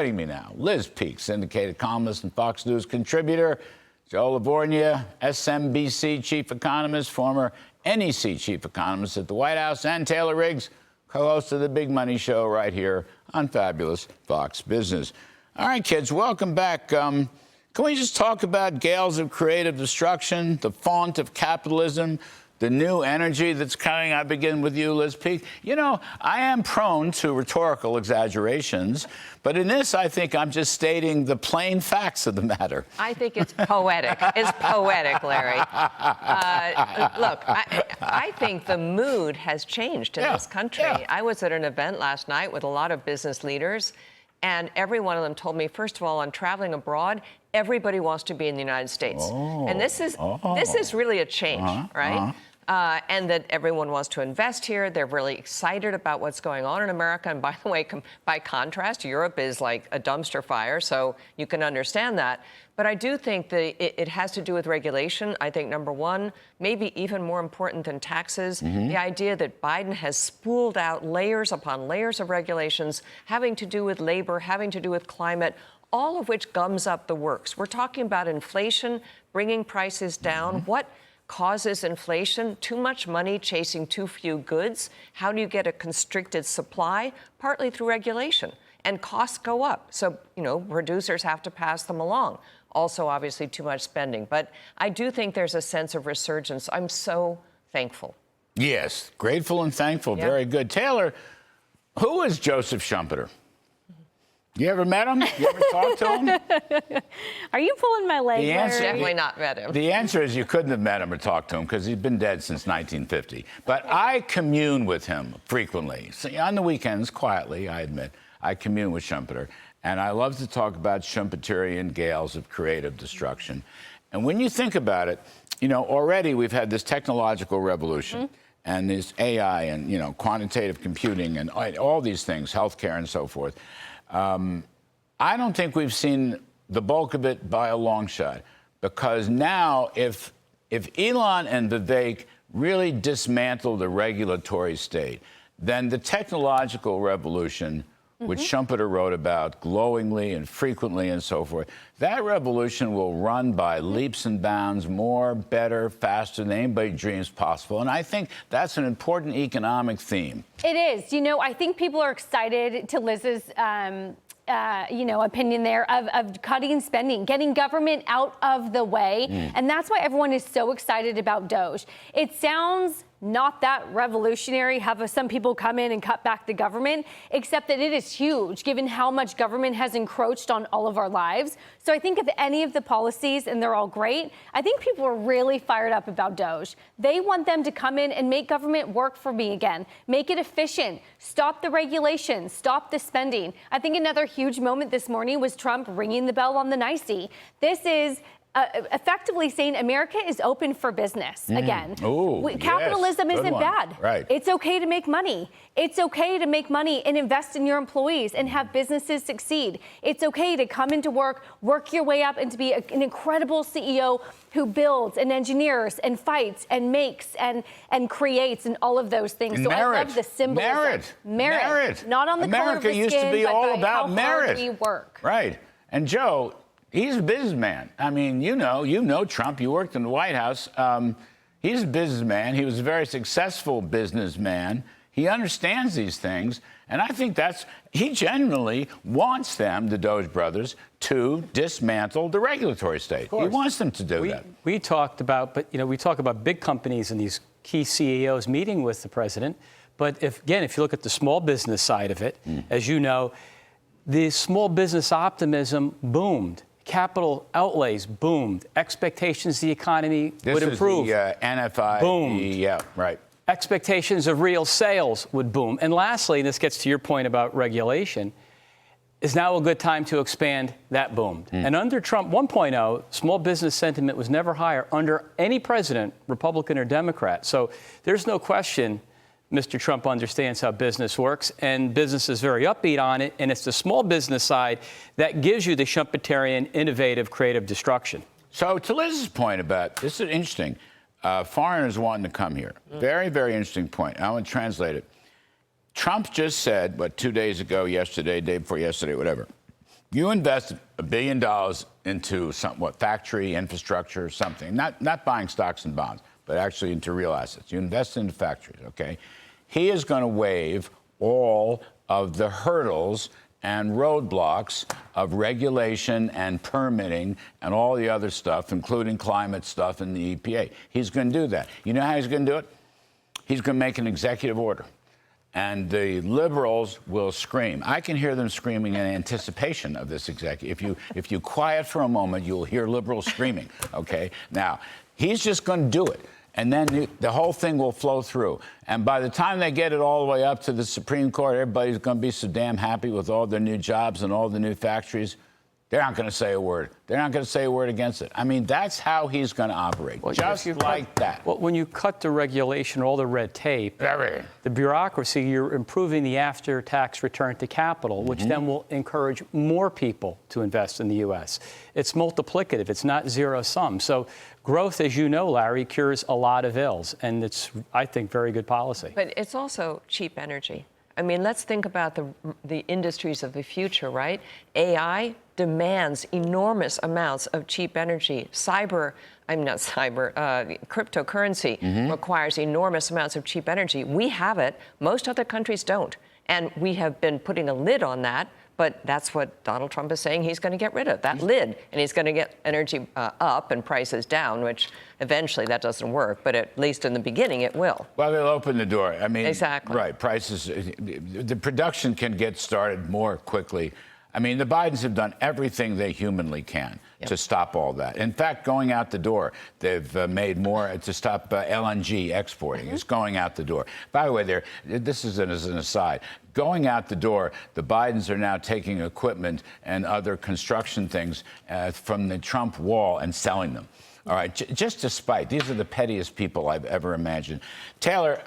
Joining me now, Liz Peek, syndicated columnist and Fox News contributor. Joe Lavorgna, SMBC chief economist, former NEC chief economist at the White House, and Taylor Riggs, co-host of the Big Money Show right here on fabulous Fox Business. All right, kids, welcome back. Can we just talk about gales of creative destruction, the font of capitalism, the new energy that's coming? I begin with you, Liz Peek. You know, I am prone to rhetorical exaggerations, but in this, I think I'm just stating the plain facts of the matter. I think it's poetic. It's poetic, Larry. Look, I think the mood has changed in this country. Yeah. I was at an event last night with a lot of business leaders, and every one of them told me, first of all, I'm traveling abroad. Everybody wants to be in the United States. And this is really a change, right? And that everyone wants to invest here. They're really excited about what's going on in America. And by the way, by contrast, Europe is like a dumpster fire, so you can understand that. But I do think that it has to do with regulation. I think, number one, maybe even more important than taxes, the idea that Biden has spooled out layers upon layers of regulations having to do with labor, having to do with climate, all of which gums up the works. We're talking about inflation, bringing prices down. What causes inflation? Too much money chasing too few goods. How do you get a constricted supply? Partly through regulation. And costs go up. So, you know, producers have to pass them along. Also, obviously, too much spending. But I do think there's a sense of resurgence. I'm so thankful. Yes, grateful and thankful. Yep. Very good. Taylor, who is Joseph Schumpeter? You ever met him? You ever talked to him? Are you pulling my leg? The answer, definitely not met him. The answer is you couldn't have met him or talked to him because he's been dead since 1950. But I commune with him frequently. So on the weekends, quietly, I admit, I commune with Schumpeter. And I love to talk about Schumpeterian gales of creative destruction. And when you think about it, you know, already we've had this technological revolution and this AI and, you know, quantitative computing and all these things, healthcare and so forth. I don't think we've seen the bulk of it by a long shot, because now if Elon and Vivek really dismantle the regulatory state, then the technological revolution, which Schumpeter wrote about glowingly and frequently and so forth, that revolution will run by leaps and bounds, more, better, faster than anybody dreams possible. And I think that's an important economic theme. It is. You know, I think people are excited to Liz's, opinion there of cutting spending, getting government out of the way. And that's why everyone is so excited about DOGE. It sounds not that revolutionary, have some people come in and cut back the government, except that it is huge given how much government has encroached on all of our lives. So I think if any of the policies, and they're all great, I think people are really fired up about DOGE. They want them to come in and make government work for me again, make it efficient, stop the regulations, stop the spending. I think another huge moment this morning was Trump ringing the bell on the NYSE. This is effectively saying America is open for business again. Capitalism isn't bad. Right. It's okay to make money. It's okay to make money and invest in your employees and have businesses succeed. It's okay to come into work, work your way up, and to be an incredible CEO who builds and engineers and fights and makes and creates and all of those things. And so merit. I love the symbolism. Merit. Not on the color of the skin, America used to be all about merit. Hard we work. Right. And Joe, he's a businessman. I mean, you know Trump. You worked in the White House. He's a businessman. He was a very successful businessman. He understands these things. And I think he genuinely wants them, the Doge brothers, to dismantle the regulatory state. He wants them to do that. We talked about, we talk about big companies and these key CEOs meeting with the president. But if you look at the small business side of it, as you know, the small business optimism boomed. Capital outlays boomed. Expectations the economy would improve. This is the NFI. Boomed. Yeah, right. Expectations of real sales would boom. And lastly, and this gets to your point about regulation, is now a good time to expand that boom. And under Trump 1.0, small business sentiment was never higher under any president, Republican or Democrat. So there's no question Mr. Trump understands how business works, and business is very upbeat on it, and it's the small business side that gives you the Schumpeterian, innovative, creative destruction. So to Liz's point about, this is interesting, foreigners wanting to come here. Very, very interesting point. I want to translate it. Trump just said, 2 days ago, yesterday, day before yesterday, whatever, You invest $1 billion into factory, infrastructure, something, not buying stocks and bonds, but actually into real assets. You invest into factories, okay? He is going to waive all of the hurdles and roadblocks of regulation and permitting and all the other stuff, including climate stuff and the EPA. He's going to do that. You know how he's going to do it? He's going to make an executive order. And the liberals will scream. I can hear them screaming in anticipation of this executive. If you quiet for a moment, you'll hear liberals screaming, okay? Now, he's just going to do it. And then the whole thing will flow through. And by the time they get it all the way up to the Supreme Court, everybody's going to be so damn happy with all their new jobs and all the new factories. They're not going to say a word. They're not going to say a word against it. I mean, that's how he's going to operate, well, just like that. Well, when you cut the regulation, all the red tape, the bureaucracy, you're improving the after-tax return to capital, which then will encourage more people to invest in the U.S. It's multiplicative. It's not zero-sum. So growth, as you know, Larry, cures a lot of ills, and it's, I think, very good policy. But it's also cheap energy. I mean, let's think about the industries of the future, right? AI demands enormous amounts of cheap energy. Cryptocurrency requires enormous amounts of cheap energy. We have it. Most other countries don't. And we have been putting a lid on that. But that's what Donald Trump is saying he's going to get rid of, that lid. And he's going to get energy up and prices down, which eventually that doesn't work. But at least in the beginning, it will. Well, they'll open the door. I mean, exactly. Right. Prices, the production can get started more quickly. I mean, the Bidens have done everything they humanly can to stop all that. In fact, going out the door, they've made more to stop LNG exporting. It's going out the door. By the way, this is as an aside. Going out the door, the Bidens are now taking equipment and other construction things from the Trump wall and selling them. All right, just to spite. These are the pettiest people I've ever imagined. Taylor,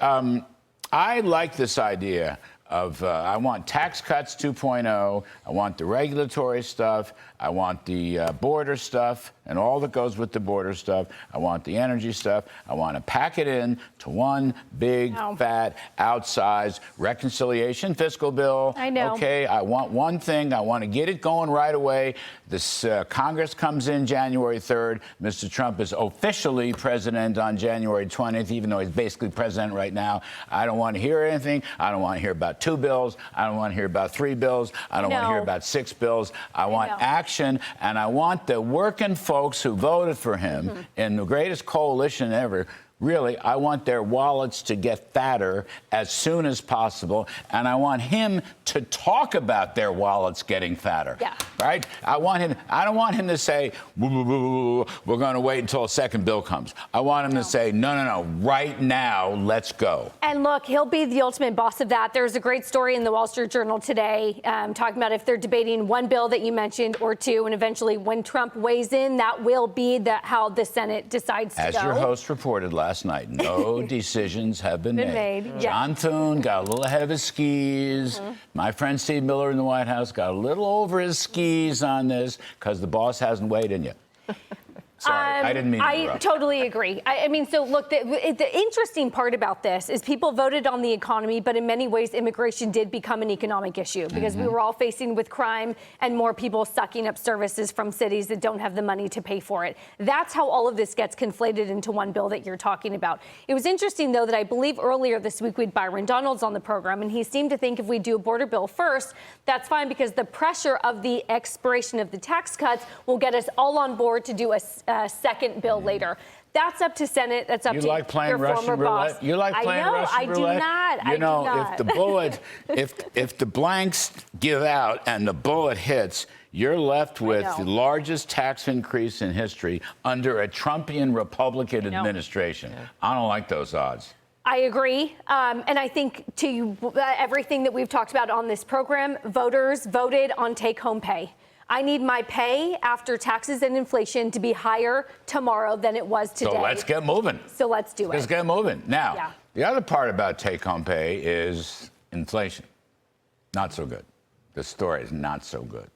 I like this idea of I want tax cuts 2.0. I want the regulatory stuff. I want the border stuff and all that goes with the border stuff. I want the energy stuff. I want to pack it in to one big, fat, outsized reconciliation fiscal bill. I know. Okay, I want one thing. I want to get it going right away. This Congress comes in January 3rd. Mr. Trump is officially president on January 20th, even though he's basically president right now. I don't want to hear anything. I don't want to hear about 2 bills. I don't want to hear about 3 bills. I don't want to hear about 6 bills. I want action, and I want the working folks who voted for him in the greatest coalition ever. Really, I want their wallets to get fatter as soon as possible, and I want him to talk about their wallets getting fatter. Yeah. Right? I don't want him to say, we're going to wait until a second bill comes. I want him to say, no, right now, let's go. And look, he'll be the ultimate boss of that. There's a great story in the Wall Street Journal today talking about if they're debating one bill that you mentioned or 2, and eventually when Trump weighs in, that will be how the Senate decides to go. As your host reported last night, no decisions have been made. Yeah. John Thune got a little ahead of his skis. My friend Steve Miller in the White House got a little over his skis on this because the boss hasn't weighed in yet. Sorry, I didn't mean to interrupt. I totally agree. I mean, so look, the interesting part about this is people voted on the economy, but in many ways, immigration did become an economic issue because we were all facing with crime and more people sucking up services from cities that don't have the money to pay for it. That's how all of this gets conflated into one bill that you're talking about. It was interesting, though, that I believe earlier this week we had Byron Donalds on the program, and he seemed to think if we do a border bill first, that's fine because the pressure of the expiration of the tax cuts will get us all on board to do a second bill later. That's up to Senate. That's up to your former boss. You like playing Russian roulette? I do not. If the bullet, if the blanks give out and the bullet hits, you're left with the largest tax increase in history under a Trumpian Republican administration. I don't like those odds. I agree. And I think everything that we've talked about on this program, voters voted on take-home pay. I need my pay after taxes and inflation to be higher tomorrow than it was today. So let's get moving. So let's do it. Let's get moving. Now, the other part about take-home pay is inflation. Not so good. The story is not so good.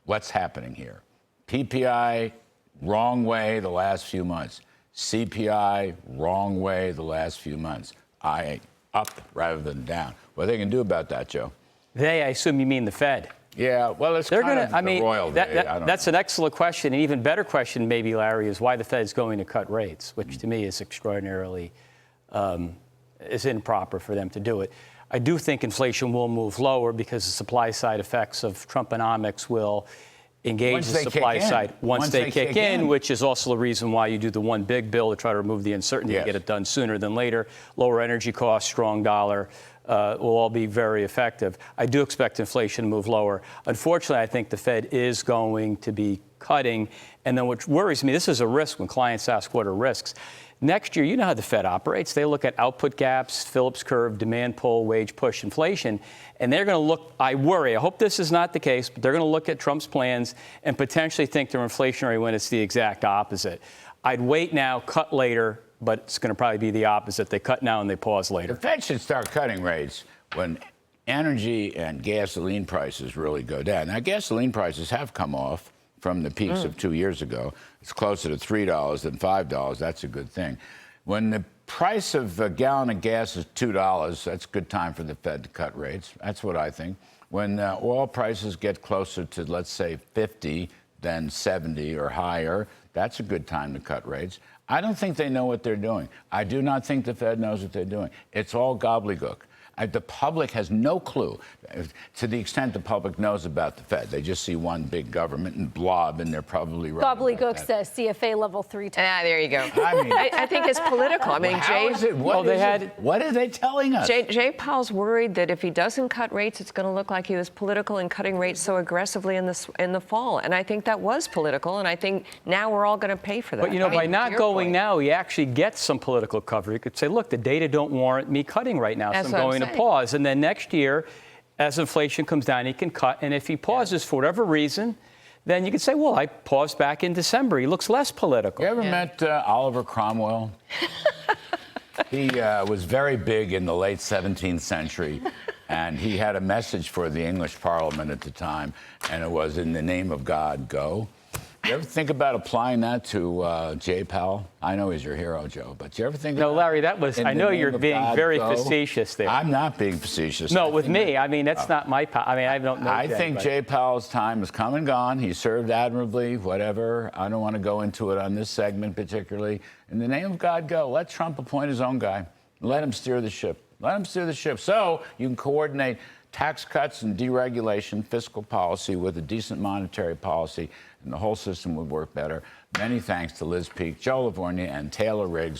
What's happening here? PPI, wrong way the last few months. CPI, wrong way the last few months. Up rather than down. What are they going to do about that, Joe? I assume you mean the Fed. Yeah, well, it's They're kind going of to, I mean, royal day. I don't that's know. an excellent question. An even better question, maybe, Larry, is why the Fed's going to cut rates, which to me is extraordinarily, is improper for them to do it. I do think inflation will move lower because the supply side effects of Trumponomics will engage Once the they supply kick in. side once they kick in, which is also the reason why you do the one big bill to try to remove the uncertainty Yes. and get it done sooner than later. Lower energy costs, strong dollar. Will all be very effective. I do expect inflation to move lower. Unfortunately, I think the Fed is going to be cutting. And then what worries me, this is a risk when clients ask what are risks. Next year, you know how the Fed operates. They look at output gaps, Phillips curve, demand pull, wage push, inflation. And they're going to look, I worry, I hope this is not the case, but they're going to look at Trump's plans and potentially think they're inflationary when it's the exact opposite. I'd wait now, cut later, but it's going to probably be the opposite. They cut now and they pause later. The Fed should start cutting rates when energy and gasoline prices really go down. Now, gasoline prices have come off from the peaks of 2 years ago. It's closer to $3 than $5. That's a good thing. When the price of a gallon of gas is $2, that's a good time for the Fed to cut rates. That's what I think. When oil prices get closer to, let's say, 50, then 70 or higher, that's a good time to cut rates. I don't think they know what they're doing. I do not think the Fed knows what they're doing. It's all gobbledygook. The public has no clue, to the extent the public knows about the Fed. They just see one big government and blob, and they're probably right. Gobbledygook's a CFA level 3 term. There you go. I mean, I think it's political. I mean, how is it? What what are they telling us? Jay Powell's worried that if he doesn't cut rates, it's going to look like he was political in cutting rates so aggressively in the fall. And I think that was political. And I think now we're all going to pay for that. But, you know, by not going now, he actually gets some political cover. He could say, look, the data don't warrant me cutting right now, so I'm going to pause. And then next year, as inflation comes down, he can cut. And if he pauses for whatever reason, then you could say, well, I paused back in December. He looks less political. You ever met Oliver Cromwell? He was very big in the late 17th century, and he had a message for the English Parliament at the time, and it was, in the name of God, go. You ever think about applying that to Jay Powell? I know he's your hero, Joe, but you ever think No, about Larry, that was, I know you're being very facetious there. I'm not being facetious. No, with me. I mean, that's not my, I mean, I don't know. I think Jay Powell's time has come and gone. He served admirably, whatever. I don't want to go into it on this segment particularly. In the name of God, go. Let Trump appoint his own guy. Let him steer the ship. Let him steer the ship. So you can coordinate tax cuts and deregulation, fiscal policy with a decent monetary policy, and the whole system would work better. Many thanks to Liz Peek, Joe Lavorgna, and Taylor Riggs.